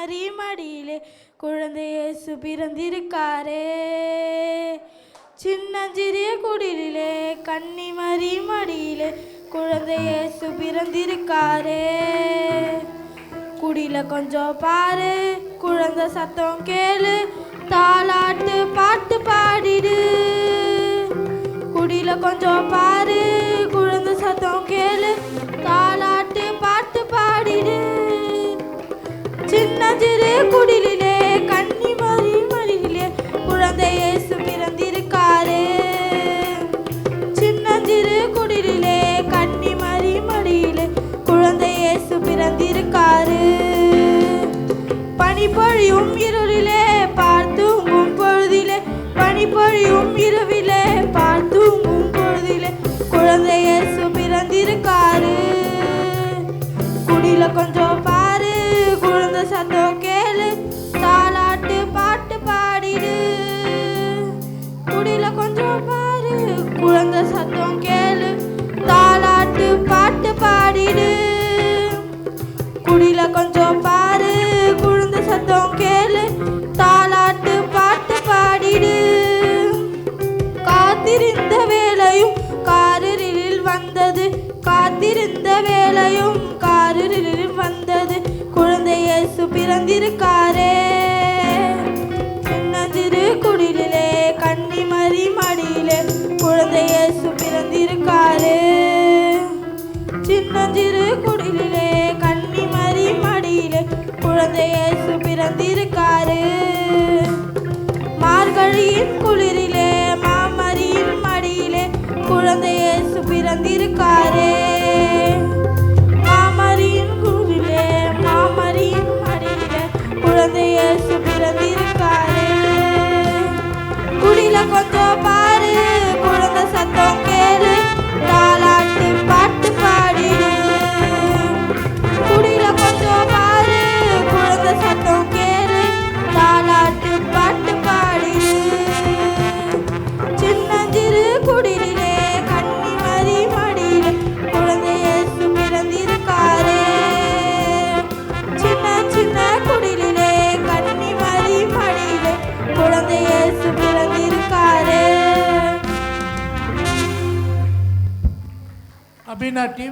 மரி மடியிலே குழந்தை இயேசு பிறந்திருக்காரே. சின்னஞ்சிறிய குடிலே கன்னிமரி மடியிலே குழந்தை இயேசு பிறந்திருக்காரே. குடில கொஞ்சம் பாரு, குழந்தை சத்தம் கேளு, தாலாட்டு பாட்டு பாடிடு. குடில கொஞ்சம் பாரு, குழந்தை சத்தம் கேளு, தாலாட்டு பாட்டு பாடிடு. சின்னஞ்சிறு குடிலே கன்னிமரி மடியிலே குழந்தை இயேசு பிறந்திருக்காரே. சின்னஞ்சிறு குடிலே கன்னிமரி மடியிலே குழந்தை இயேசு பிறந்திருக்காரு. பனிப்பொழியும் இருளிலே பார்த்தூங்கும் பொழுதிலே, பனிப்பொழியும் இரவிலே பார்த்தூங்கும் பொழுதிலே குழந்தை இயேசு பிறந்திருக்காரு. குடில கொஞ்சம் பாரு, குழந்தை சத்தம் கேளு, தாலாட்டு பாட்டு பாடிடு. குடில கொஞ்சம் பாரு, குழந்தை சத்தம் கேளு, தாலாட்டு பாட்டு பாடிடு. குடில கொஞ்சம் பாரு, குழந்தை சத்தம் கேளு, தாலாட்டு பாட்டு பாடிடு. காத்திருந்த வேளையும் காரிருளில் வந்தது, காத்திருந்த வேளையும் காரிருளில் வந்தது குழந்தை இயேசு பிறந்திருக்காரே. சின்னஞ்சிறு குடிலே கன்னிமரி மடியிலே குழந்தை இயேசு பிறந்திருக்காரே. சின்னஞ்சிறு குடிலே கன்னிமரி மடியிலே குழந்தை இயேசு பிறந்திருக்காரு. மார்கழியின் குளிரிலே மாமரியின் மடியிலே குழந்தை இயேசு பிறந்திருக்காரே. மாமரியின் குளிரிலே மாமரியின் மடியிலே குழந்தை இயேசு பிறந்திருக்காரே. குடில கொஞ்சம் பாரு, குழந்தை சத்தம் கேளு, தாலாட்டு பாட்டு பாடிடு. குடில கொஞ்சம் பாரு, குழந்தை சத்தம் கேளு, தாலாட்டு பாட்டு பாடிடு. சின்னஞ்சிறு குடிலே கன்னிமரி மடியிலே குழந்தை இயேசு பிறந்திருக்காரே. சின்ன சின்ன குடிலே கன்னிமரி மடியிலே குழந்தை இயேசு பிறந்திருக்காரே. அபினா டீம்